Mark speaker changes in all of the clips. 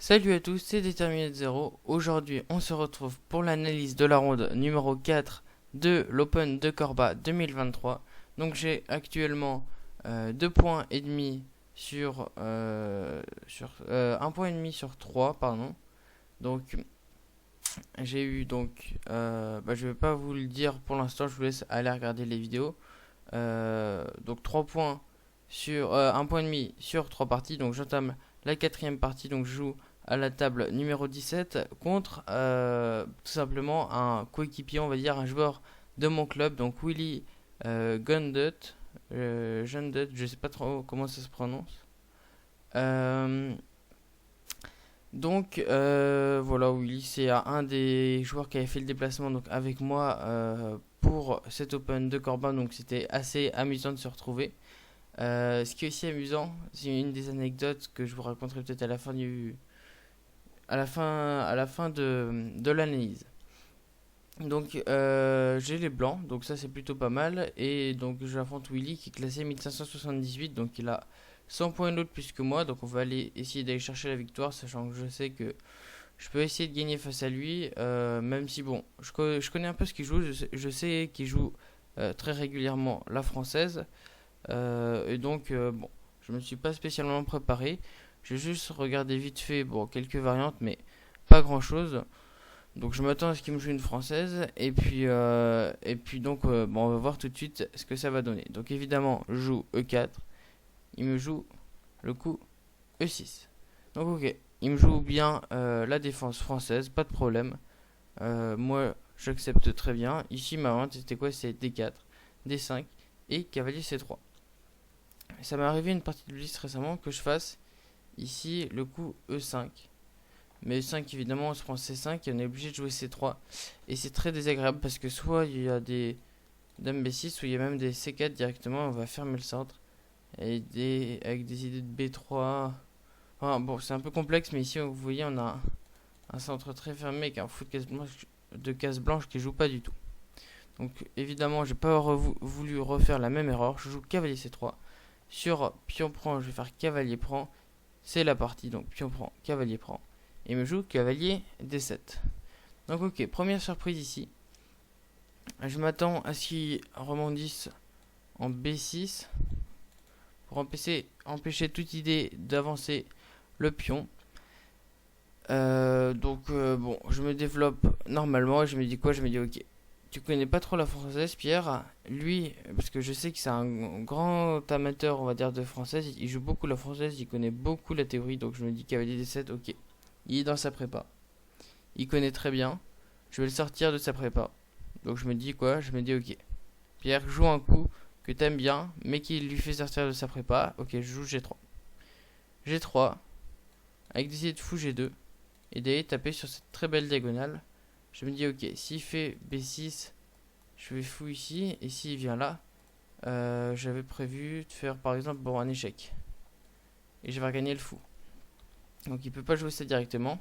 Speaker 1: Salut à tous, c'est Déterminé de Zéro. Aujourd'hui, on se retrouve pour l'analyse de la ronde numéro 4 de l'Open de Corba 2023. Donc j'ai actuellement 2 points et demi sur, 1 point et demi sur 3, pardon. Donc j'ai eu je vais pas vous le dire pour l'instant, je vous laisse aller regarder les vidéos. Donc 3 points sur 1 point et demi sur 3 parties. Donc j'entame la quatrième partie, donc je joue à la table numéro 17 contre tout simplement un coéquipier, on va dire un joueur de mon club, donc Willy Gundut, Gundut, je sais pas trop comment ça se prononce. Euh, voilà, Willy c'est un des joueurs qui avait fait le déplacement donc avec moi pour cet Open de Corba, donc c'était assez amusant de se retrouver. Ce qui est aussi amusant, c'est une des anecdotes que je vous raconterai peut-être à la fin de l'analyse. Donc j'ai les blancs, donc ça c'est plutôt pas mal. Et donc j'affronte Willy qui est classé 1578, donc il a 100 points d'autre plus que moi. Donc on va aller essayer d'aller chercher la victoire, sachant que je sais que je peux essayer de gagner face à lui. Même si bon, je connais un peu ce qu'il joue, je sais qu'il joue très régulièrement la française. Bon, je me suis pas spécialement préparé. J'ai juste regardé vite fait, bon, quelques variantes, mais pas grand chose. Donc je m'attends à ce qu'il me joue une française. Bon, on va voir tout de suite ce que ça va donner. Donc évidemment, je joue E4. Il me joue le coup E6. Donc ok, il me joue bien la défense française, pas de problème. Moi, j'accepte très bien. Ici, ma variante c'était quoi? C'est D4, D5 et cavalier C3. Ça m'est arrivé une partie de liste récemment que je fasse ici le coup E5. Mais E5 évidemment on se prend C5 et on est obligé de jouer C3. Et c'est très désagréable parce que soit il y a des Dame B6 ou il y a même des C4 directement, on va fermer le centre. Avec des idées de B3. Enfin, bon, c'est un peu complexe, mais ici vous voyez on a un centre très fermé avec un fou de case blanche qui joue pas du tout. Donc évidemment j'ai pas voulu refaire la même erreur. Je joue cavalier C3. Sur pion prend, je vais faire cavalier prend. C'est la partie, donc pion prend, cavalier prend. Et me joue cavalier D7. Donc ok, première surprise ici. Je m'attends à ce qu'il rebondisse en B6 pour empêcher toute idée d'avancer le pion. Bon, je me développe normalement et je me dis quoi? Je me dis ok, tu connais pas trop la française, Pierre. Lui, parce que je sais que c'est un grand amateur, on va dire, de française. Il joue beaucoup la française, il connaît beaucoup la théorie. Donc je me dis cavalier D7, ok. Il est dans sa prépa. Il connaît très bien. Je vais le sortir de sa prépa. Donc je me dis quoi? Je me dis ok. Pierre joue un coup que t'aimes bien, mais qui lui fait sortir de sa prépa. Ok, je joue G3. G3, avec des idées de fou G2. Et d'aller taper sur cette très belle diagonale. Je me dis ok, s'il fait B6, je vais fou ici. Et s'il vient là, j'avais prévu de faire par exemple un échec. Et je vais gagner le fou. Donc il peut pas jouer ça directement.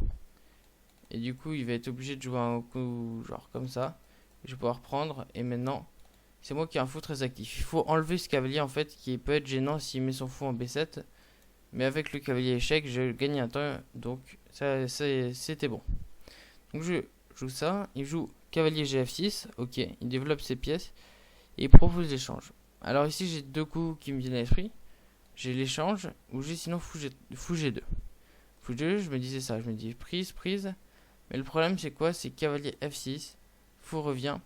Speaker 1: Et du coup il va être obligé de jouer un coup genre comme ça. Je vais pouvoir prendre. Et maintenant c'est moi qui ai un fou très actif. Il faut enlever ce cavalier en fait qui peut être gênant s'il met son fou en B7. Mais avec le cavalier échec je gagne un temps. Donc ça c'était bon. Donc je joue ça. Il joue cavalier Gf6. Ok, il développe ses pièces. Et il propose l'échange. Alors ici j'ai deux coups qui me viennent à l'esprit. J'ai l'échange ou j'ai sinon fou G2. Fou G2, je me disais ça. Je me dis prise, prise. Mais le problème c'est quoi? C'est cavalier F6. Fou revient.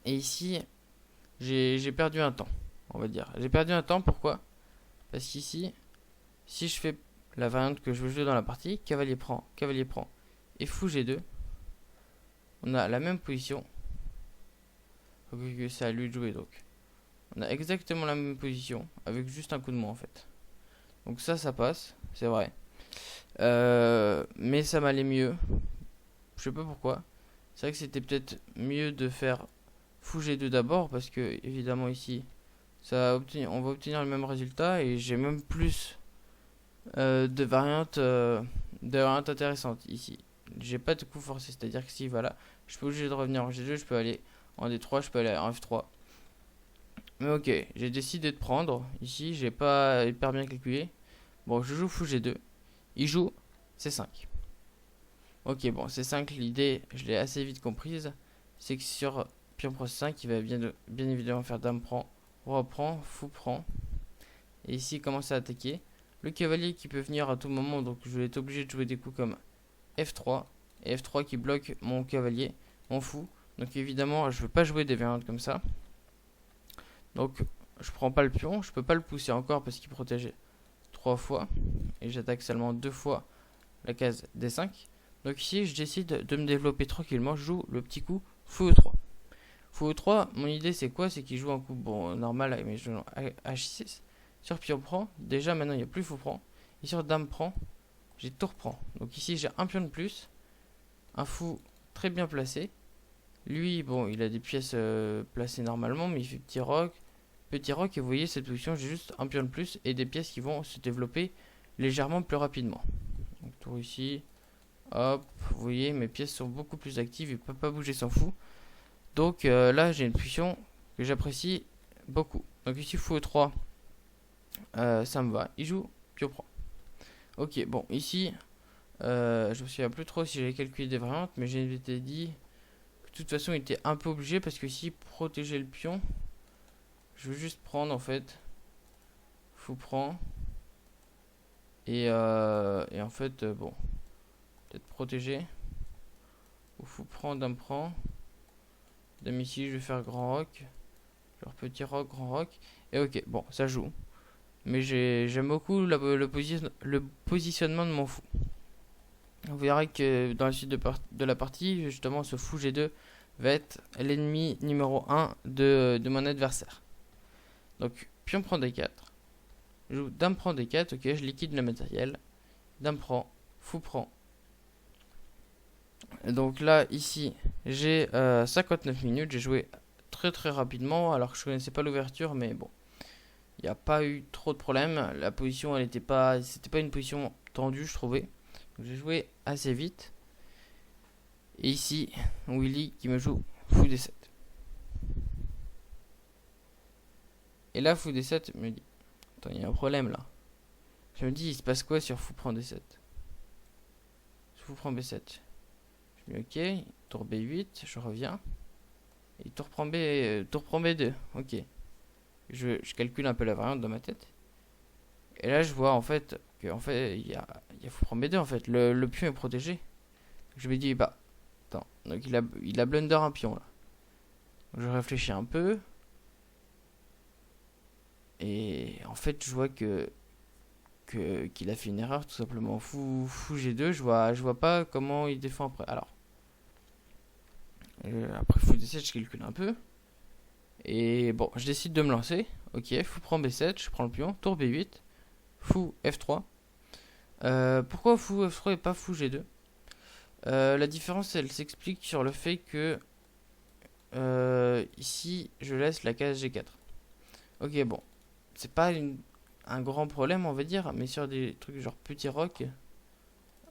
Speaker 1: Et ici, j'ai perdu un temps. On va dire. J'ai perdu un temps, pourquoi? Parce qu'ici, si je fais la variante que je veux jouer dans la partie, cavalier prend, et fou G2, on a la même position. C'est à lui de jouer donc. On a exactement la même position, avec juste un coup de moins en fait. Donc ça passe, c'est vrai. Mais ça m'allait mieux. Je sais pas pourquoi. C'est vrai que c'était peut-être mieux de faire fou G2 d'abord, parce que évidemment ici, on va obtenir le même résultat, et j'ai même plus de variantes intéressantes ici. J'ai pas de coup forcé, c'est-à-dire que si voilà, je peux obligé de revenir en G2, je peux aller en D3, je peux aller en F3. Mais ok, j'ai décidé de prendre. Ici, j'ai pas hyper bien calculé. Bon, je joue fou G2. Il joue C5. Ok, bon, C5, l'idée, je l'ai assez vite comprise. C'est que sur pion prend C5, il va bien évidemment faire dame prend, roi prend, fou prend. Et ici, il commence à attaquer. Le cavalier qui peut venir à tout moment, donc je vais être obligé de jouer des coups comme F3. Et F3 qui bloque mon cavalier, mon fou. Donc évidemment, je ne veux pas jouer des variantes comme ça. Donc, je prends pas le pion, je peux pas le pousser encore parce qu'il protège 3 fois. Et j'attaque seulement 2 fois la case D5. Donc ici, je décide de me développer tranquillement. Je joue le petit coup fou E3. Fou E3, mon idée c'est quoi? C'est qu'il joue un coup bon, normal avec mes genoux H6. Sur pion prend, déjà maintenant il n'y a plus fou prend. Et sur dame prend, j'ai tour prend. Donc ici j'ai un pion de plus. Un fou très bien placé. Lui, bon, il a des pièces placées normalement, mais il fait petit roc. Petit roc, et vous voyez cette position, j'ai juste un pion de plus et des pièces qui vont se développer légèrement plus rapidement. Donc tour ici. Hop, vous voyez, mes pièces sont beaucoup plus actives, il ne peut pas bouger sans fou. Donc là, j'ai une position que j'apprécie beaucoup. Donc ici, fou E3, ça me va. Il joue, pion prend. Ok, bon, ici, je me souviens plus trop si j'avais calculé des variantes, mais j'ai été dit que de toute façon, il était un peu obligé parce que ici, protéger le pion, je veux juste prendre en fait. Fou prend. Et en fait, bon, peut-être protéger. Ou fou prend, dame prend. Dame ici, je vais faire grand roc. Genre petit roc, grand roc. Et ok, bon, ça joue. Mais j'aime beaucoup le positionnement de mon fou. On verra que dans la suite de la partie, justement, ce fou G2 va être l'ennemi numéro 1 de mon adversaire. Donc, pion prend D4. Je joue dame prend D4, ok, je liquide le matériel. Dame prend, fou prend. Donc là, ici, j'ai 59 minutes. J'ai joué très rapidement, alors que je connaissais pas l'ouverture, mais bon. Il n'y a pas eu trop de problèmes. La position, elle était pas, c'était pas une position tendue, je trouvais. Donc j'ai joué assez vite. Et ici, Willy qui me joue fou D7. Et là, fou D7 me dit, attends, il y a un problème là. Je me dis, il se passe quoi sur fou prend D7? Fou prend B7. Je me dis, ok, tour B8, je reviens. Et tour prend B2, ok. Je calcule un peu la variante dans ma tête. Et là, je vois en fait il y a fou prend B2 en fait. Le pion est protégé. Je me dis, bah, attends. Donc il a blunder un pion là. Donc, je réfléchis un peu. Et en fait, je vois qu'il a fait une erreur tout simplement. Fou G2, je vois pas comment il défend après. Alors, après fou D7, je calcule un peu. Et bon, je décide de me lancer. Ok, fou prend B7, je prends le pion. Tour B8, fou F3. Pourquoi fou F3 et pas fou G2? La différence, elle s'explique sur le fait que ici, je laisse la case G4. Ok, bon, c'est pas un grand problème, on va dire, mais sur des trucs genre petit roc,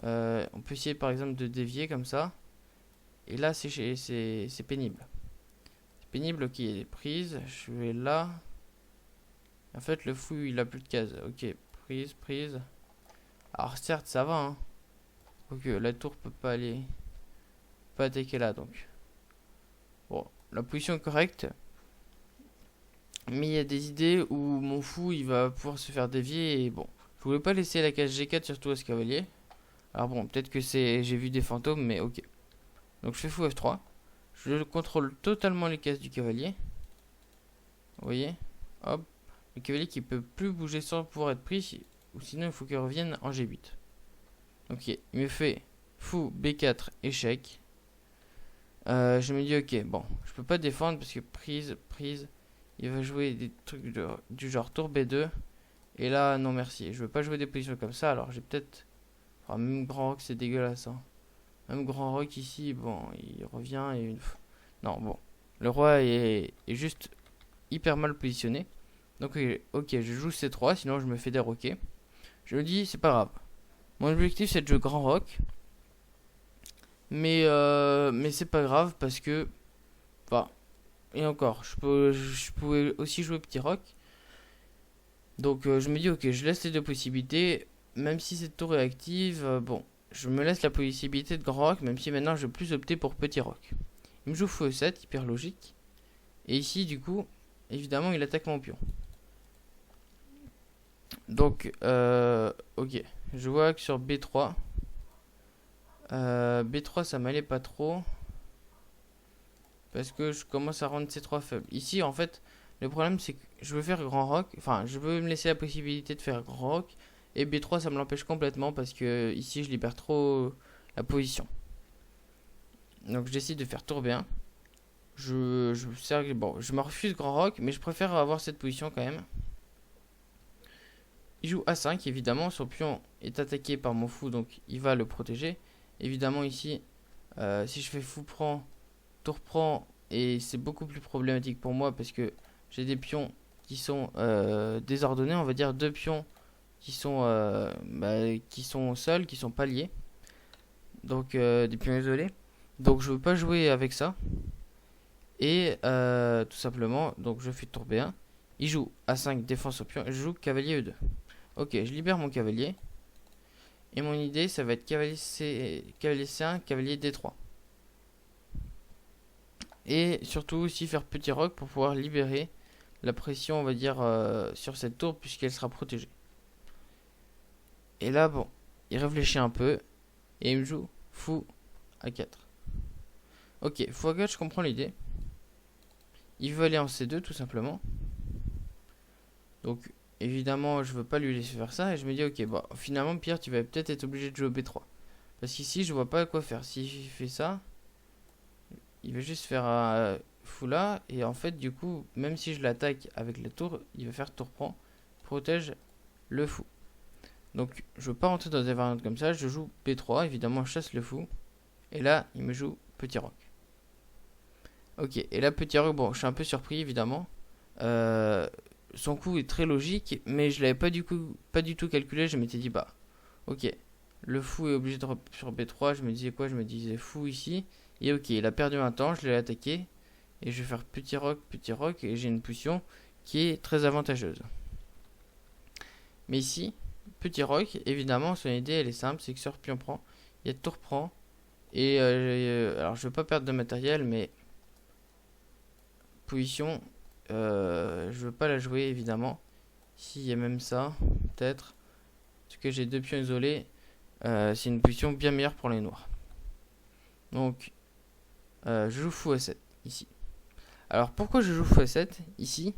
Speaker 1: on peut essayer par exemple de dévier comme ça. Et là, c'est pénible. C'est pénible, ok, il est prise. Je vais là. En fait, le fou, il a plus de cases. Ok, prise. Alors, certes, ça va, hein. Ok, la tour peut pas aller. Pas attaquer là, donc. Bon, la position est correcte. Mais il y a des idées où mon fou, il va pouvoir se faire dévier. Et bon, je voulais pas laisser la case G4 surtout à ce cavalier. Alors bon, peut-être que j'ai vu des fantômes, mais ok. Donc je fais fou F3. Je contrôle totalement les cases du cavalier. Vous voyez? Hop. Le cavalier qui peut plus bouger sans pouvoir être pris. Ou sinon il faut qu'il revienne en G8. Ok, il me fait fou B4 échec. Je me dis ok, bon, je peux pas défendre parce que prise. Il va jouer des trucs du genre tour B2. Et là, non merci. Je veux pas jouer des positions comme ça. Alors j'ai peut-être... Enfin, même grand rock, c'est dégueulasse. Hein. Même grand rock ici, bon, il revient et... Non, bon. Le roi est juste hyper mal positionné. Donc ok, je joue C3, sinon je me fais déroquer. Je me dis, c'est pas grave. Mon objectif, c'est de jouer grand rock. Mais c'est pas grave parce que... Enfin... Et encore, je pouvais aussi jouer petit roc. Donc je me dis ok, je laisse les deux possibilités. Même si cette tour est active, bon, je me laisse la possibilité de grand roc, même si maintenant je vais plus opter pour petit roc. Il me joue fou E7, hyper logique. Et ici, du coup, évidemment, il attaque mon pion. Donc, ok. Je vois que sur B3, B3 ça m'allait pas trop. Parce que je commence à rendre C3 faible. Ici, en fait, le problème c'est que je veux faire grand roc. Enfin, je veux me laisser la possibilité de faire grand roc. Et B3 ça me l'empêche complètement parce que ici je libère trop la position. Donc je décide de faire tour B1. Bon, je me refuse grand roc, mais je préfère avoir cette position quand même. Il joue A5, évidemment, son pion est attaqué par mon fou, donc il va le protéger. Évidemment ici, si je fais fou prend, tour prend, et c'est beaucoup plus problématique pour moi parce que j'ai des pions qui sont désordonnés, on va dire deux pions qui sont seuls, qui sont pas liés, donc des pions isolés. Donc je veux pas jouer avec ça. Et tout simplement, donc je fais tour B1. Il joue A5, défense au pion, et je joue cavalier E2. Ok, je libère mon cavalier. Et mon idée, ça va être cavalier C1, cavalier D3. Et surtout aussi faire petit roc pour pouvoir libérer la pression, on va dire, sur cette tour, puisqu'elle sera protégée. Et là, bon, il réfléchit un peu, et il me joue fou A4. Ok, fou A4, je comprends l'idée. Il veut aller en C2, tout simplement. Donc, évidemment, je veux pas lui laisser faire ça. Et je me dis, ok, bon, finalement, Pierre, tu vas peut-être être obligé de jouer au B3. Parce qu'ici, je vois pas quoi faire. S'il fait ça, il va juste faire un fou là. Et en fait, du coup, même si je l'attaque avec la tour, il va faire tour prend. Protège le fou. Donc, je veux pas rentrer dans des variantes comme ça. Je joue B3. Évidemment, je chasse le fou. Et là, il me joue petit roc. Ok, et là, petit roc, bon, je suis un peu surpris, évidemment. Son coup est très logique, mais je l'avais pas du tout calculé. Je m'étais dit, bah, ok, le fou est obligé de sur B3. Je me disais quoi? Je me disais fou ici. Et ok, il a perdu un temps, je l'ai attaqué. Et je vais faire petit roc, et j'ai une position qui est très avantageuse. Mais ici, petit roc, évidemment, son idée elle est simple, c'est que sur pion prend, il y a tour prend. Et alors je veux pas perdre de matériel, mais position, je veux pas la jouer évidemment. S'il y a même ça, peut-être. Parce que j'ai deux pions isolés, c'est une position bien meilleure pour les noirs. Donc, je joue fou A7 ici. Alors pourquoi je joue fou A7 ici?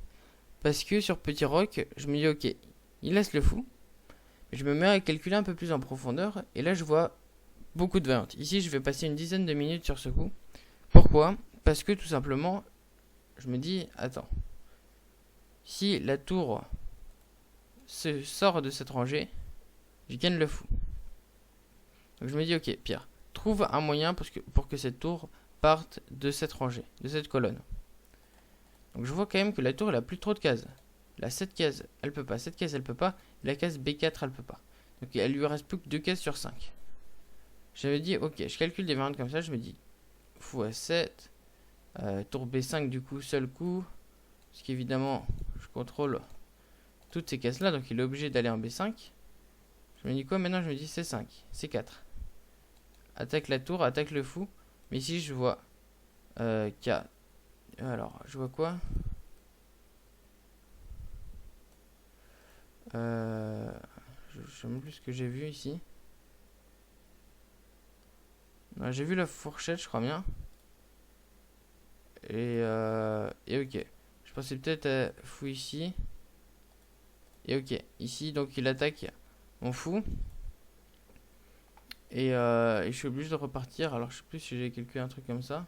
Speaker 1: Parce que sur petit roc, je me dis ok, il laisse le fou. Je me mets à calculer un peu plus en profondeur. Et là je vois beaucoup de variantes. Ici je vais passer une dizaine de minutes sur ce coup. Pourquoi? Parce que tout simplement, je me dis, attends, si la tour se sort de cette rangée, je gagne le fou. Donc je me dis, ok, Pierre, trouve un moyen pour que cette tour parte de cette rangée, de cette colonne. Donc je vois quand même que la tour, elle a plus trop de cases. La 7 cases, elle peut pas. Cette case, elle peut pas. La case B4, elle peut pas. Donc elle lui reste plus que 2 cases sur 5. J'avais dit, ok, je calcule des variantes comme ça, je me dis, fou A7, tour B5 du coup, seul coup. Parce qu'évidemment, je contrôle toutes ces cases là, donc il est obligé d'aller en B5. Je me dis quoi maintenant? Je me dis C5, C4. Attaque la tour, attaque le fou. Mais ici je vois K. Alors, je vois quoi? Je sais même plus ce que j'ai vu ici. J'ai vu la fourchette, je crois bien. Et ok. Je pensais peut-être à fou ici. Et ok. Ici, donc il attaque mon fou. Et je suis obligé de repartir. Alors je sais plus si j'ai calculé un truc comme ça.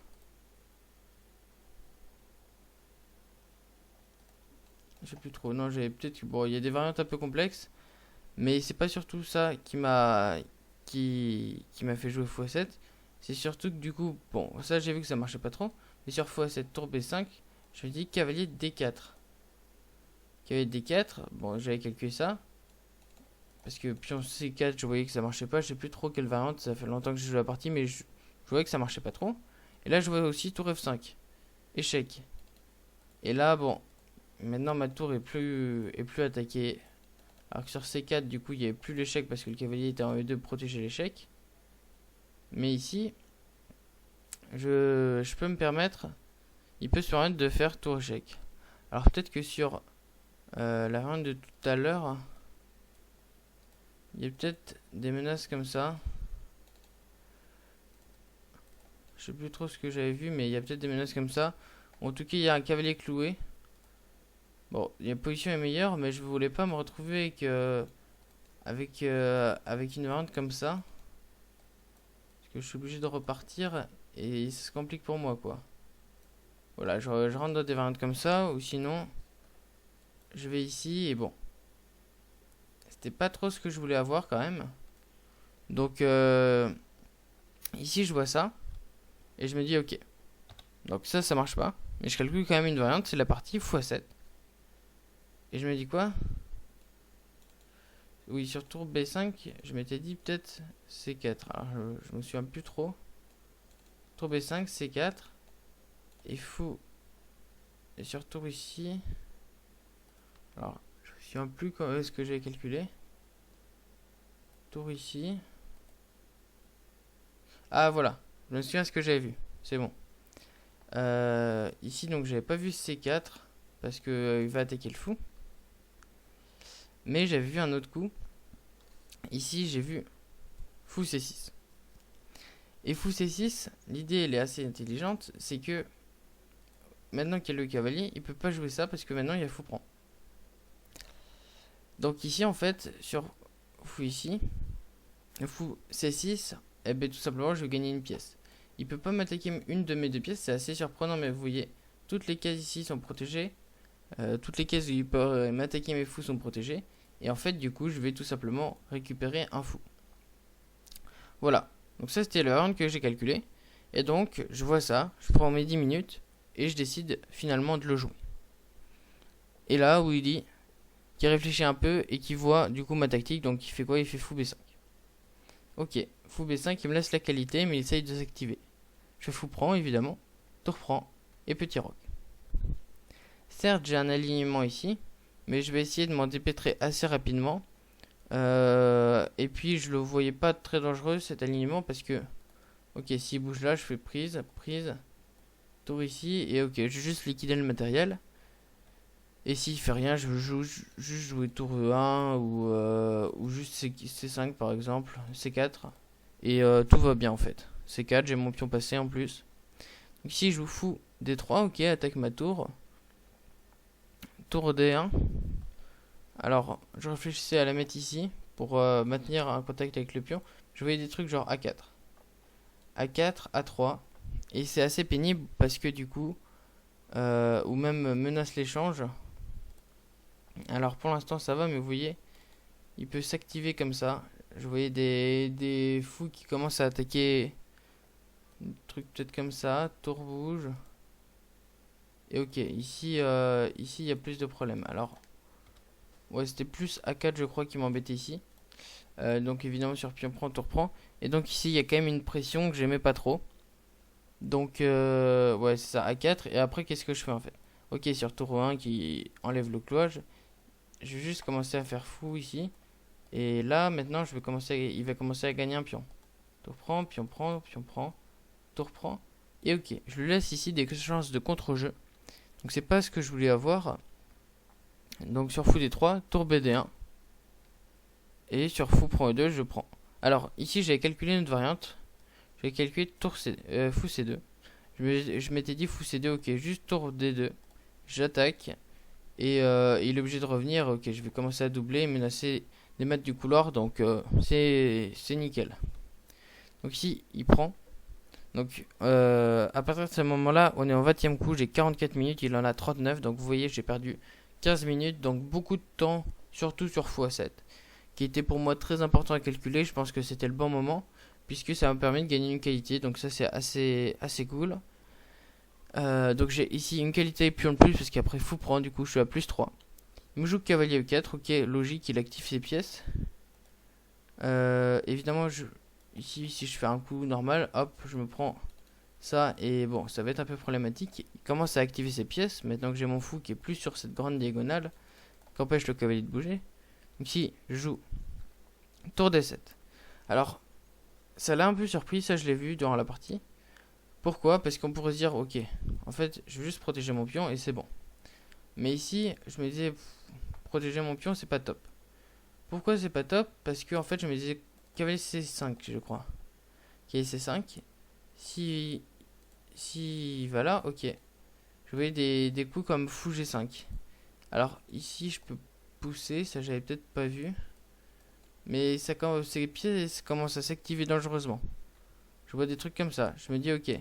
Speaker 1: Je sais plus trop. Non, j'ai peut-être. Bon, il y a des variantes un peu complexes. Mais c'est pas surtout ça qui m'a fait jouer x7. C'est surtout que du coup, bon, ça j'ai vu que ça marchait pas trop. Mais sur x7 tour B5, je me dis cavalier D4. Cavalier D4, bon, j'avais calculé ça. Parce que pion C4, je voyais que ça marchait pas. Je sais plus trop quelle variante, ça fait longtemps que j'ai joué la partie, mais je voyais que ça marchait pas trop. Et là, je vois aussi tour F5. Échec. Et là, bon, maintenant ma tour est plus attaquée. Alors que sur C4, du coup, il n'y avait plus l'échec parce que le cavalier était en E2 pour protéger l'échec. Mais ici, je peux me permettre, il peut se permettre de faire tour échec. Alors peut-être que sur la variante de tout à l'heure, il y a peut-être des menaces comme ça. Je sais plus trop ce que j'avais vu, mais il y a peut-être des menaces comme ça. En tout cas, il y a un cavalier cloué. Bon, la position est meilleure, mais je voulais pas me retrouver avec une variante comme ça. Parce que je suis obligé de repartir et ça se complique pour moi, quoi. Voilà, je rentre dans des variantes comme ça, ou sinon, je vais ici et bon. C'était pas trop ce que je voulais avoir quand même. Donc, ici, je vois ça. Et je me dis, ok. Donc ça marche pas. Mais je calcule quand même une variante, c'est la partie x7. Et je me dis quoi? Oui, sur tour B5, je m'étais dit peut-être C4. Alors je me souviens plus trop. Tour B5, C4. Et fou. Et sur tour ici. Alors, je me souviens plus comment est-ce que j'ai calculé. Tour ici. Ah voilà. Je me souviens ce que j'avais vu. C'est bon. Ici, donc j'avais pas vu C4. Parce que il va attaquer le fou. Mais j'avais vu un autre coup. Ici, j'ai vu fou C6. Et fou C6, l'idée elle est assez intelligente, c'est que maintenant qu'il y a le cavalier, il peut pas jouer ça parce que maintenant il y a fou prend. Donc ici en fait, sur fou ici, fou C6, eh ben tout simplement je vais gagner une pièce. Il peut pas m'attaquer une de mes deux pièces, c'est assez surprenant, mais vous voyez, toutes les cases ici sont protégées, toutes les cases où il peut m'attaquer mes fous sont protégées, et en fait du coup je vais tout simplement récupérer un fou. Voilà. Donc ça c'était le round que j'ai calculé. Et donc je vois ça, je prends mes 10 minutes et je décide finalement de le jouer. Et là où il dit qu'il réfléchit un peu et qu'il voit du coup ma tactique, donc il fait quoi? Il fait fou B5. Ok, fou B5 il me laisse la qualité mais il essaye de s'activer. Je fais fou prend évidemment, tour prend et petit roc. Certes j'ai un alignement ici, mais je vais essayer de m'en dépêtrer assez rapidement. Et puis je le voyais pas très dangereux cet alignement parce que ok, s'il bouge là, je fais prise, tour ici, et ok, je vais juste liquider le matériel. Et s'il fait rien, je veux juste jouer tour E1 ou juste C5 par exemple, C4. Et tout va bien en fait. C4, j'ai mon pion passé en plus. Donc ici, je joue fou D3, ok, attaque ma tour. Tour D1. Alors, je réfléchissais à la mettre ici pour maintenir un contact avec le pion. Je voyais des trucs genre A4. A4, A3. Et c'est assez pénible parce que du coup, ou même menace l'échange. Alors pour l'instant ça va, mais vous voyez, il peut s'activer comme ça. Je voyais des fous qui commencent à attaquer. Un truc peut-être comme ça, tour bouge. Et ok, ici il y a plus de problèmes. Alors, ouais, c'était plus A4 je crois qui m'embêtait ici. Donc évidemment sur pion prend, tour prend. Et donc ici il y a quand même une pression que j'aimais pas trop. Donc ouais c'est ça, A4. Et après qu'est-ce que je fais en fait? Ok, sur tour 1 qui enlève le cloche. Je vais juste commencer à faire fou ici. Et là maintenant il va commencer à gagner un pion. Tour prend, pion prend, pion prend, tour prend. Et ok, je lui laisse ici des chances de contre-jeu. Donc c'est pas ce que je voulais avoir. Donc sur fou D3, tour BD1. Et sur fou prend E2, je prends. Alors ici j'avais calculé une variante. J'avais calculé tour fou C2. Je m'étais dit fou C2, ok, juste tour D2. J'attaque. Et il est obligé de revenir. Ok, je vais commencer à doubler, menacer des maîtres du couloir. Donc c'est nickel. Donc ici, il prend. Donc à partir de ce moment-là, on est en 20ème coup. J'ai 44 minutes, il en a 39. Donc vous voyez, j'ai perdu 15 minutes. Donc beaucoup de temps, surtout sur x7. Qui était pour moi très important à calculer. Je pense que c'était le bon moment. Puisque ça m'a permis de gagner une qualité. Donc ça, c'est assez cool. Donc j'ai ici une qualité pion de plus parce qu'après fou prend, du coup je suis à plus 3. Il me joue cavalier E4, ok, logique, il active ses pièces. Évidemment, ici si je fais un coup normal, hop, je me prends ça et bon, ça va être un peu problématique. Il commence à activer ses pièces, maintenant que j'ai mon fou qui est plus sur cette grande diagonale, qui empêche le cavalier de bouger. Donc ici, je joue tour D7. Alors, ça l'a un peu surpris, ça je l'ai vu durant la partie. Pourquoi? Parce qu'on pourrait se dire, ok, en fait, je vais juste protéger mon pion et c'est bon. Mais ici, je me disais, protéger mon pion, c'est pas top. Pourquoi c'est pas top? Parce que en fait, je me disais, cavalier C5, je crois. Cavalier C5. Si il va là, ok. Je voyais des coups comme fou G5. Alors ici, je peux pousser, ça j'avais peut-être pas vu. Mais ça, ces pièces commencent à s'activer dangereusement. Je vois des trucs comme ça. Je me dis, ok,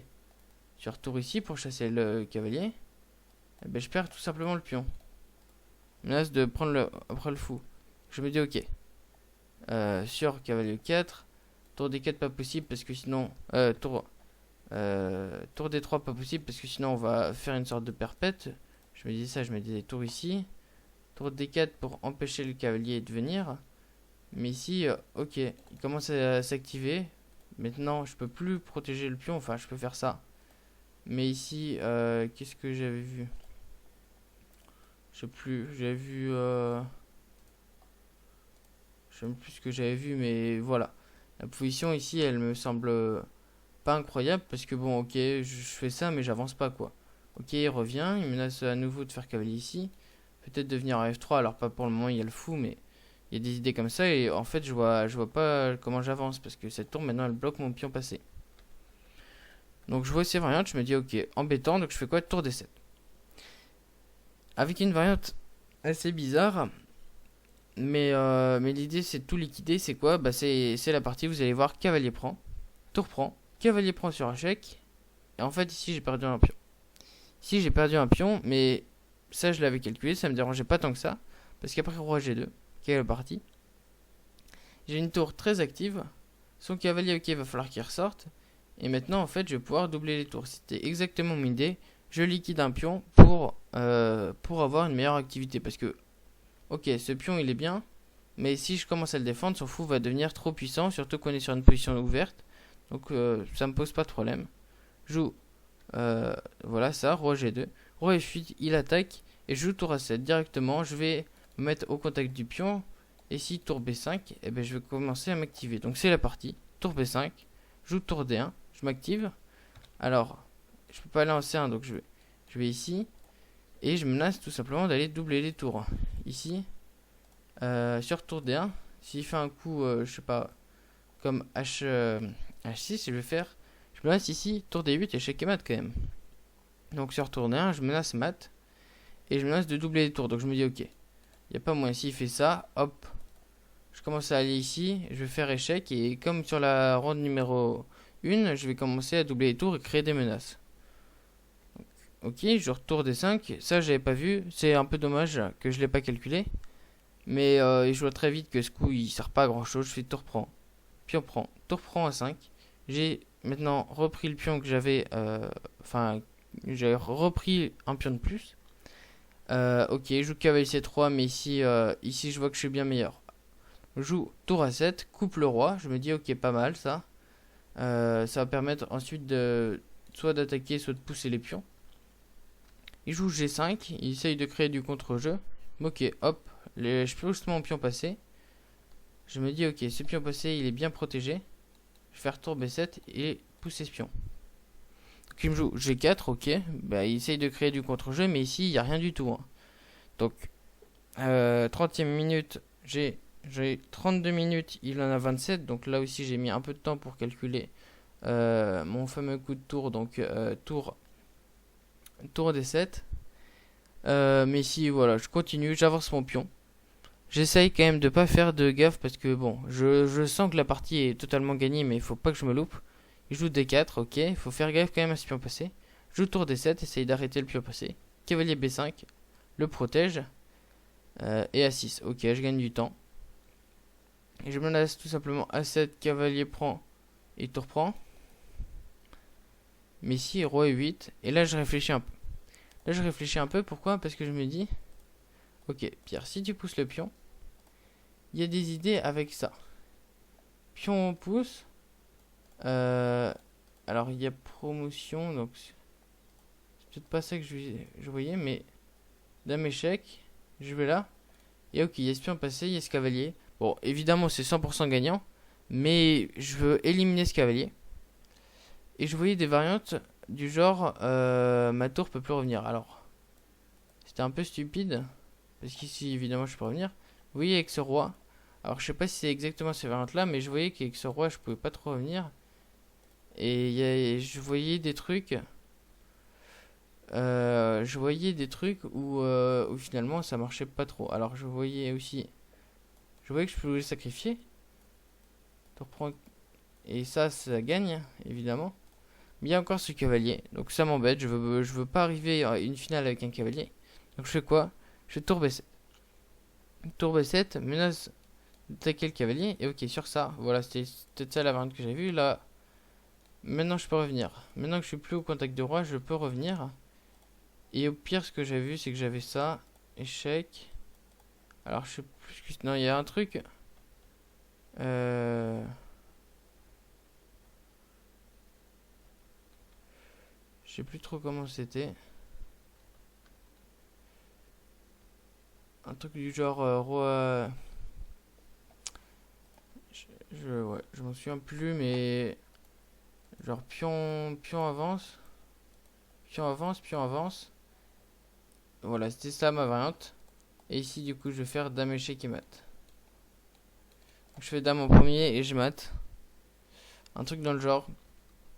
Speaker 1: je retourne ici pour chasser le cavalier. Eh ben, je perds tout simplement le pion. Menace de prendre après le fou. Je me dis, ok, sur cavalier 4, tour D4 pas possible parce que sinon, tour D3 pas possible parce que sinon on va faire une sorte de perpète. Je me disais ça, je me disais tour ici. Tour D4 pour empêcher le cavalier de venir. Mais ici, ok, il commence à s'activer. Maintenant, je peux plus protéger le pion, enfin je peux faire ça. Mais ici, qu'est-ce que j'avais vu? Je sais plus, j'avais vu... je sais même plus ce que j'avais vu, mais voilà. La position ici, elle me semble pas incroyable parce que bon, ok, je fais ça, mais j'avance pas quoi. Ok, il revient, il menace à nouveau de faire cavalier ici. Peut-être de venir à F3, alors pas pour le moment, il y a le fou, mais il y a des idées comme ça et en fait, je vois pas comment j'avance parce que cette tour maintenant elle bloque mon pion passé. Donc je vois ces variantes, je me dis ok, embêtant, donc je fais quoi? Tour D7. Avec une variante assez bizarre, mais l'idée c'est de tout liquider, c'est quoi? Bah c'est la partie, vous allez voir, cavalier prend, tour prend, cavalier prend sur échec, et en fait ici j'ai perdu un pion. Ici j'ai perdu un pion, mais ça je l'avais calculé, ça me dérangeait pas tant que ça, parce qu'après roi G2, quelle est la partie? J'ai une tour très active, son cavalier ok il va falloir qu'il ressorte, et maintenant en fait je vais pouvoir doubler les tours. C'était exactement mon idée, je liquide un pion pour avoir une meilleure activité, parce que ok ce pion il est bien, mais si je commence à le défendre, son fou va devenir trop puissant, surtout qu'on est sur une position ouverte, donc ça me pose pas de problème. Je joue, voilà ça, roi G2, roi F8, il attaque, et je joue tour A7 directement, je vais me mettre au contact du pion, et si tour B5, eh ben, je vais commencer à m'activer. Donc c'est la partie, tour B5, je joue tour D1, je m'active, alors je peux pas aller en C1, donc je vais ici, et je menace tout simplement d'aller doubler les tours. Ici, sur tour D1, s'il fait un coup, je sais pas, comme H6, je vais faire, je menace ici, tour D8 et échec et mat quand même. Donc sur tour D1, je menace mat, et je menace de doubler les tours, donc je me dis ok, il n'y a pas moyen, s'il fait ça, hop, je commence à aller ici, je vais faire échec, et comme sur la ronde numéro 1, je vais commencer à doubler les tours et créer des menaces. Ok, je retourne des 5, ça j'avais pas vu, c'est un peu dommage que je l'ai pas calculé. Mais je vois très vite que ce coup il sert pas à grand chose, je fais tour prend, pion prend, tour prend à 5. J'ai maintenant repris le pion que j'avais, enfin j'ai repris un pion de plus. Ok, je joue cavalier C3, mais ici je vois que je suis bien meilleur. Je joue tour A7, coupe le roi, je me dis ok pas mal ça. Ça va permettre ensuite de soit d'attaquer, soit de pousser les pions. Il joue G5, il essaye de créer du contre-jeu. Ok, hop, je pousse mon pion passé. Je me dis ok, ce pion passé il est bien protégé. Je vais faire tour B7 et pousser ce pion. Donc il me joue G4, ok. Bah, il essaye de créer du contre-jeu, mais ici il n'y a rien du tout. Hein. Donc 30e minute, j'ai 32 minutes, il en a 27. Donc là aussi j'ai mis un peu de temps pour calculer mon fameux coup de tour. Donc tour D7. Mais ici voilà, je continue, j'avance mon pion. J'essaye quand même de pas faire de gaffe parce que bon, je sens que la partie est totalement gagnée, mais il faut pas que je me loupe. Il joue D4, ok, il faut faire gaffe quand même à ce pion passé. Je joue tour D7, essaye d'arrêter le pion passé. Cavalier B5, le protège. Et A6, ok, je gagne du temps. Et je menace tout simplement A7, cavalier prend et tour prend. Mais ici, roi E8, et là je réfléchis un peu. Là je réfléchis un peu, pourquoi? Parce que je me dis, ok, Pierre, si tu pousses le pion, il y a des idées avec ça. Pion pousse. Alors il y a promotion, donc c'est peut-être pas ça que je voyais, mais dame échec, je vais là. Et ok, il y a ce pion passé, il y a ce cavalier. Bon, évidemment c'est 100% gagnant, Mais je veux éliminer ce cavalier. Et je voyais des variantes du genre ma tour peut plus revenir. Alors, c'était un peu stupide. Parce qu'ici, évidemment, je peux revenir. Vous voyez, avec ce roi. Alors, je sais pas si c'est exactement ces variantes-là, mais je voyais qu'avec ce roi, je pouvais pas trop revenir. Et je voyais des trucs. Je voyais des trucs où finalement ça marchait pas trop. Alors, je voyais aussi. Je voyais que je pouvais le sacrifier. Et ça gagne, évidemment. Mais il y a encore ce cavalier. Donc, ça m'embête. Je veux pas arriver à une finale avec un cavalier. Donc, je fais quoi? Je fais tour B7. Tour B7, menace d'attaquer le cavalier. Et ok, sur ça, voilà, c'était peut-être ça la variante que j'ai vue. Là, maintenant je peux revenir. Maintenant que je suis plus au contact de roi, je peux revenir. Et au pire, ce que j'ai vu, c'est que j'avais ça. Échec. Alors, je sais plus. Non, il y a un truc. Je sais plus trop comment c'était. Un truc du genre roi. Ouais, je m'en souviens plus, mais genre pion avance, pion avance, pion avance. Voilà, c'était ça ma variante. Et ici, du coup, je vais faire dame échec et mat. Donc, je fais dame en premier et je mate. Un truc dans le genre,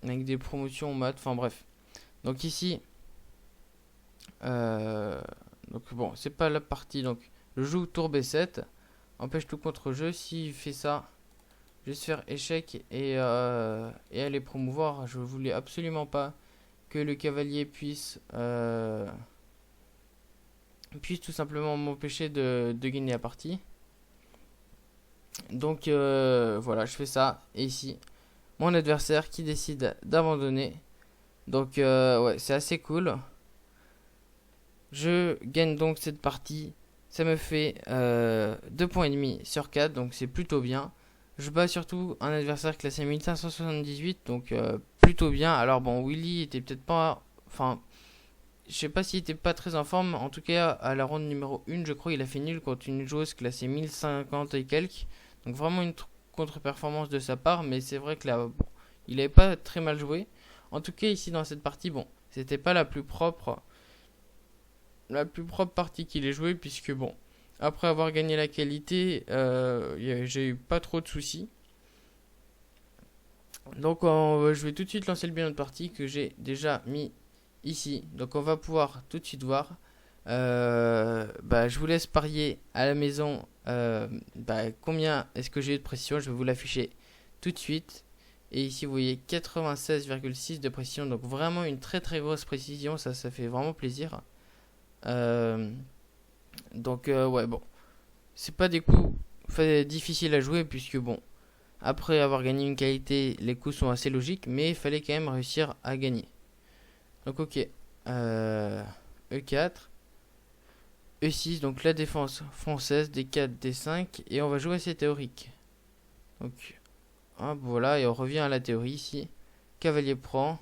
Speaker 1: avec des promotions mat. Enfin bref. Donc ici, donc bon, c'est pas la partie. Donc, je joue tour B7, empêche tout contre-jeu. S'il fait ça, je vais se faire échec et aller promouvoir. Je voulais absolument pas que le cavalier puisse tout simplement m'empêcher de gagner la partie. Donc voilà, je fais ça. Et ici, mon adversaire qui décide d'abandonner. Donc ouais, c'est assez cool. Je gagne donc cette partie. Ça me fait 2 points et demi sur 4, donc c'est plutôt bien. Je bats surtout un adversaire classé 1578, donc plutôt bien. Alors bon, Willy était peut-être pas... Enfin, je sais pas s'il était pas très en forme. En tout cas, à la ronde numéro 1, je crois il a fait nul contre une joueuse classée 1050 et quelques. Donc vraiment une contre-performance de sa part, mais c'est vrai que là, bon, il avait pas très mal joué. En tout cas, ici dans cette partie, bon, c'était pas la plus propre partie qu'il ait joué, puisque bon, après avoir gagné la qualité, j'ai eu pas trop de soucis. Donc je vais tout de suite lancer le bilan de partie que j'ai déjà mis ici. Donc on va pouvoir tout de suite voir. Je vous laisse parier à la maison combien est-ce que j'ai eu de pression. Je vais vous l'afficher tout de suite. Et ici vous voyez 96,6 de pression. Donc vraiment une très très grosse précision. Ça fait vraiment plaisir. Ouais, bon, c'est pas des coups difficiles à jouer, puisque bon, après avoir gagné une qualité, les coups sont assez logiques, mais il fallait quand même réussir à gagner. Donc ok, E4, E6, donc la défense française, D4, D5, et on va jouer assez théorique. Donc hop, voilà, et on revient à la théorie ici. Cavalier prend.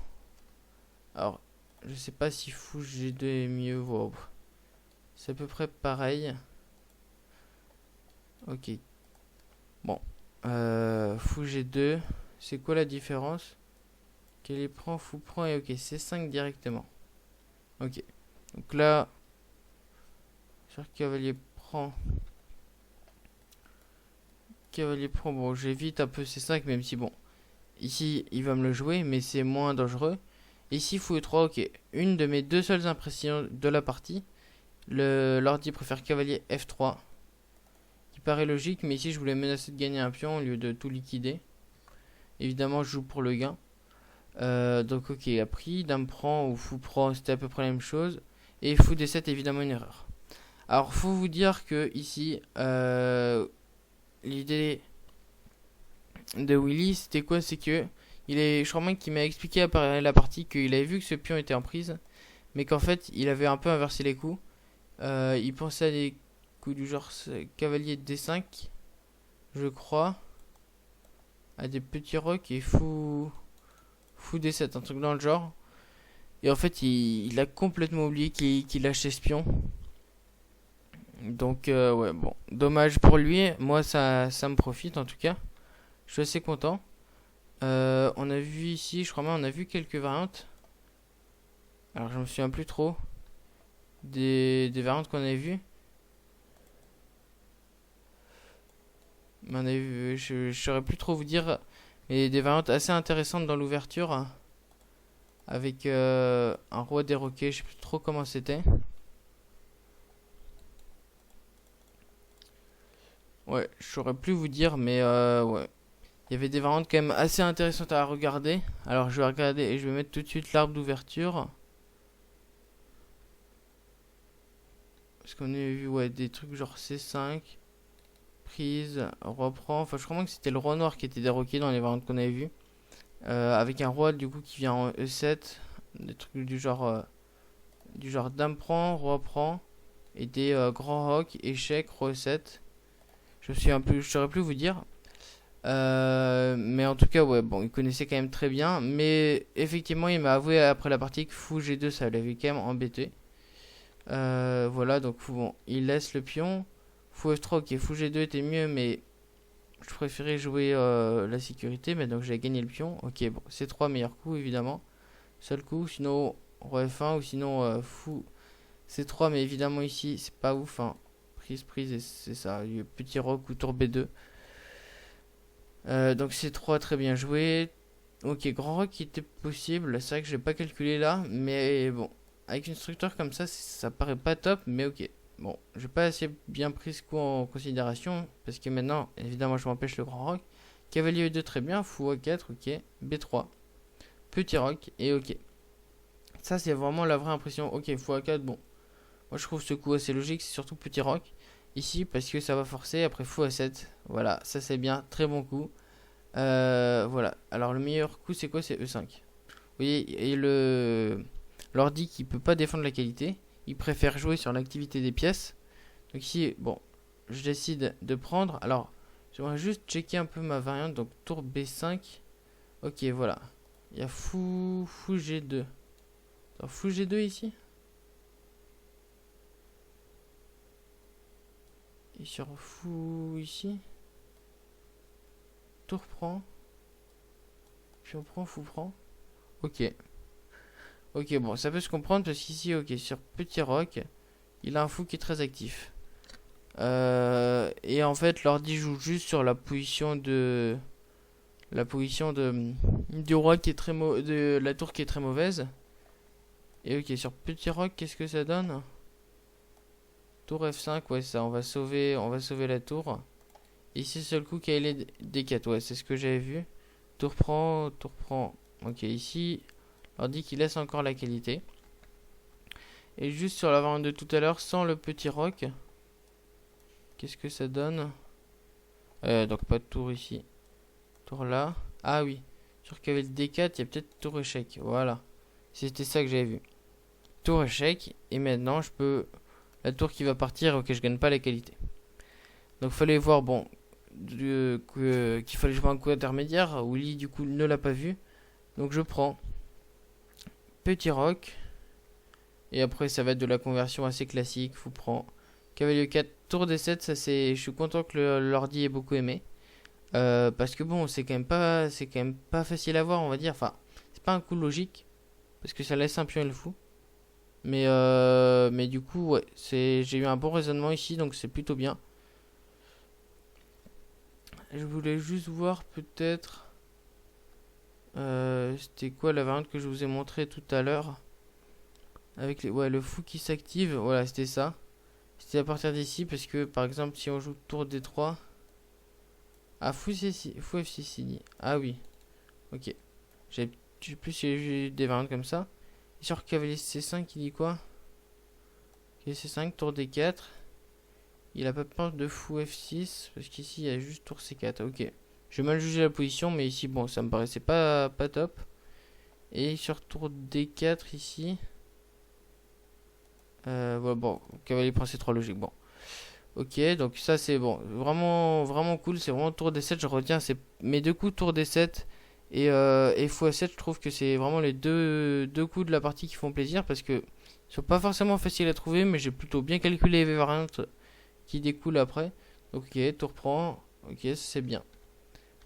Speaker 1: Alors, je sais pas si fou G2 est mieux. Wow. C'est à peu près pareil. Ok. Bon. Fou G2. C'est quoi la différence? Cavalier prend, fou prend et ok. C5 directement. Ok. Donc là. Sur cavalier prend. Cavalier prend. Bon, j'évite un peu C5, même si bon. Ici, il va me le jouer, mais c'est moins dangereux. Ici, fou E3. Ok. Une de mes deux seules impressions de la partie. L'ordi préfère cavalier F3. Qui paraît logique, mais ici je voulais menacer de gagner un pion au lieu de tout liquider. Évidemment, je joue pour le gain. Donc ok, il a pris. Dame prend ou fou prend, c'était à peu près la même chose. Et fou D7, évidemment une erreur. Alors, faut vous dire que ici, l'idée de Willy, c'était quoi? C'est que je crois même qu'il m'a expliqué après la partie qu'il avait vu que ce pion était en prise, mais qu'en fait, il avait un peu inversé les coups. Il pensait à des coups du genre cavalier D5, je crois, à des petits rocs et fou D7, un truc dans le genre. Et en fait, il a complètement oublié qu'il lâchait ce pion. Donc ouais, bon, dommage pour lui. Moi, ça me profite en tout cas. Je suis assez content. On a vu ici, je crois même on a vu quelques variantes. Alors je me souviens plus trop des variantes qu'on avait vues. Mais on a vu, je saurais plus trop vous dire. Mais des variantes assez intéressantes dans l'ouverture. Avec un roi déroqué, je sais plus trop comment c'était. Ouais, je saurais plus vous dire, mais ouais. Il y avait des variantes quand même assez intéressantes à regarder. Alors je vais regarder et je vais mettre tout de suite l'arbre d'ouverture. Parce qu'on a vu ouais, des trucs genre C5, prise, roi prend. Enfin, je crois même que c'était le roi noir qui était déroqué dans les variantes qu'on avait vues. Avec un roi du coup qui vient en E7. Des trucs du genre dame prend, roi prend. Et des grands rocs, échec, roi E7. Je suis un peu, je saurais plus vous dire. Mais en tout cas, ouais, bon, il connaissait quand même très bien. Mais effectivement, il m'a avoué après la partie que fou G2, ça l'avait quand même embêté. Voilà, donc bon, il laisse le pion. Fou F3, ok, fou G2 était mieux, mais je préférais jouer la sécurité. Mais donc j'ai gagné le pion. Ok, bon, C3, meilleur coup, évidemment. Seul coup, sinon roi F1 ou sinon fou C3, mais évidemment ici, c'est pas ouf. Hein. Prise, et c'est ça. Petit roc ou tour B2. Donc C3, très bien joué. Ok, grand rock qui était possible. C'est vrai que j'ai pas calculé là, mais bon, avec une structure comme ça paraît pas top, mais ok. Bon, j'ai pas assez bien pris ce coup en considération, parce que maintenant, évidemment, je m'empêche le grand rock. Cavalier E2, très bien. Fou A4, ok. B3. Petit rock, et ok. Ça, c'est vraiment la vraie impression. Ok, fou A4, bon. Moi, je trouve ce coup assez logique, c'est surtout petit rock. Ici, parce que ça va forcer. Après, fou A7. Voilà, ça c'est bien. Très bon coup. Voilà. Alors le meilleur coup c'est quoi? C'est E5. Vous voyez, et l'ordi qui peut pas défendre la qualité, il préfère jouer sur l'activité des pièces. Donc ici, bon, je décide de prendre. Alors, j'aimerais juste checker un peu ma variante. Donc tour B5. Ok, voilà. Il y a fou G2. Alors, fou G2 ici. Et sur fou ici. Tour prend. Puis on prend, fou prend. Ok. Ok, bon, ça peut se comprendre parce qu'ici, ok, sur petit roc, il a un fou qui est très actif. Et en fait, l'ordi joue juste sur la position du roi qui est de la tour qui est très mauvaise. Et ok, sur petit roc, qu'est-ce que ça donne? Tour F5, ouais, ça, on va sauver la tour. Ici, seul coup, qu'il est D4, ouais, c'est ce que j'avais vu. Tour prend, tour prend. Ok, ici, l'ordi qui laisse encore la qualité. Et juste sur la variante de tout à l'heure, sans le petit roc, qu'est-ce que ça donne? Donc pas de tour ici. Tour là. Ah oui. Sur cavalier D4, il y a peut-être tour échec. Voilà. C'était ça que j'avais vu. Tour échec. Et maintenant, je peux... La tour qui va partir, ok, je gagne pas la qualité. Donc fallait voir, bon, qu'il fallait jouer un coup intermédiaire. Willy, du coup, ne l'a pas vu. Donc je prends. Petit roc. Et après, ça va être de la conversion assez classique. Vous prend cavalier 4, tour D7. Ça, c'est, je suis content que l'ordi ait beaucoup aimé. Parce que bon, c'est quand même pas facile à voir, on va dire. Enfin, c'est pas un coup logique. Parce que ça laisse un pion et le fou. Mais du coup, ouais, j'ai eu un bon raisonnement ici, donc c'est plutôt bien. Je voulais juste voir peut-être. C'était quoi la variante que je vous ai montré tout à l'heure? Avec ouais, le fou qui s'active. Voilà, c'était ça. C'était à partir d'ici, parce que par exemple, si on joue tour D3. Ah, fou F6 il dit. Ah oui. Ok. Je sais plus si j'ai eu des variantes comme ça. Et sur cavalier C5, il dit quoi? Cavalier C5, tour D4. Il a pas peur de fou F6, parce qu'ici, il y a juste tour C4. Ok. Je vais mal juger la position, mais ici, bon, ça me paraissait pas top. Et sur tour D4, ici. Voilà, bon, cavalier prend C3 logique. Bon. Ok, donc ça c'est bon, vraiment vraiment cool, c'est vraiment tour D7, je retiens c'est mes deux coups tour D7 et fou A7, je trouve que c'est vraiment les deux coups de la partie qui font plaisir parce que ils sont pas forcément faciles à trouver, mais j'ai plutôt bien calculé les variantes qui découlent après. Donc ok, tour prend, ok c'est bien.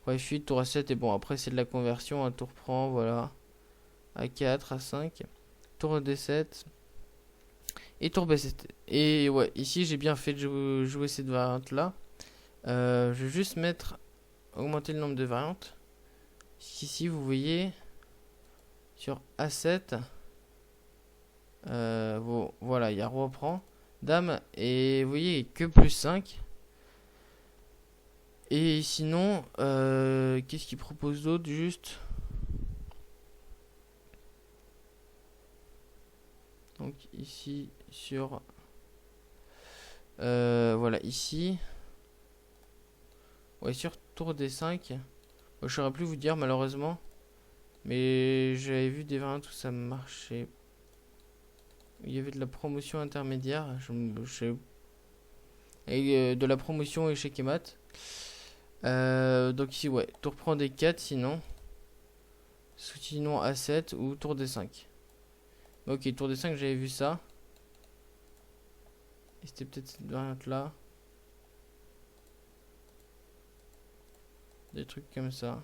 Speaker 1: Tour F8, tour A7, et bon, après c'est de la conversion, un tour prend, voilà. A4, A5, tour D7, et tour B7. Et ouais, ici j'ai bien fait de jouer cette variante-là. Je vais juste augmenter le nombre de variantes. Ici, vous voyez, sur A7, voilà, il y a roi prend, dame, et vous voyez, que plus 5. Et sinon, qu'est-ce qu'il propose d'autre, juste? Donc ici, voilà, ici. Ouais, sur tour D5. Je saurais plus vous dire, malheureusement. Mais j'avais vu des variantes où ça marchait. Il y avait de la promotion intermédiaire. Et de la promotion échec et mat. Donc ici, ouais, tour prend D4 sinon. Sinon A7 ou tour D5. Ok, tour D5, j'avais vu ça. Et c'était peut-être cette variante là. Des trucs comme ça.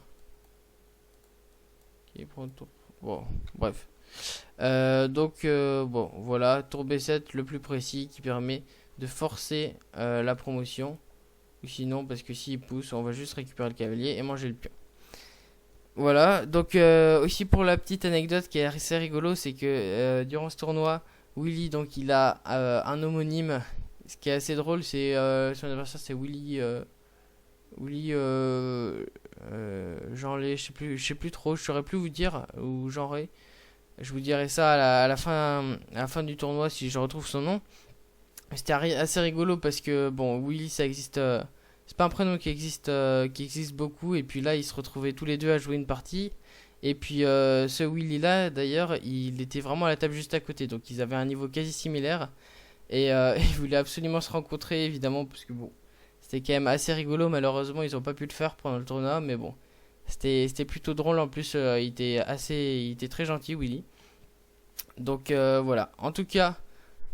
Speaker 1: Qui prend tour. Bon, bref. Bon, voilà, tour B7 le plus précis qui permet de forcer la promotion. Ou sinon, parce que s'il pousse, on va juste récupérer le cavalier et manger le pion. Voilà, donc aussi pour la petite anecdote qui est assez rigolo, c'est que durant ce tournoi, Willy, donc il a un homonyme. Ce qui est assez drôle, c'est son adversaire, c'est Willy. Jean-Lé, je sais plus trop, je saurais plus vous dire, ou Jean-Ré. Je vous dirai ça à la fin du tournoi si je retrouve son nom. C'était assez rigolo parce que bon, Willy, ça existe. C'est pas un prénom qui existe beaucoup. Et puis là, ils se retrouvaient tous les deux à jouer une partie. Et puis ce Willy là, d'ailleurs, il était vraiment à la table juste à côté. Donc ils avaient un niveau quasi similaire. Et ils voulaient absolument se rencontrer, évidemment, parce que bon, c'était quand même assez rigolo. Malheureusement, ils ont pas pu le faire pendant le tournoi, mais bon, c'était plutôt drôle. En plus, il était très gentil, Willy. Donc voilà. En tout cas,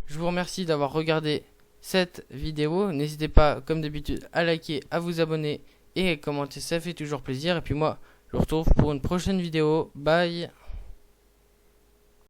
Speaker 1: je vous remercie d'avoir regardé cette vidéo. N'hésitez pas, comme d'habitude, à liker, à vous abonner et à commenter. Ça fait toujours plaisir. Et puis moi, je vous retrouve pour une prochaine vidéo. Bye.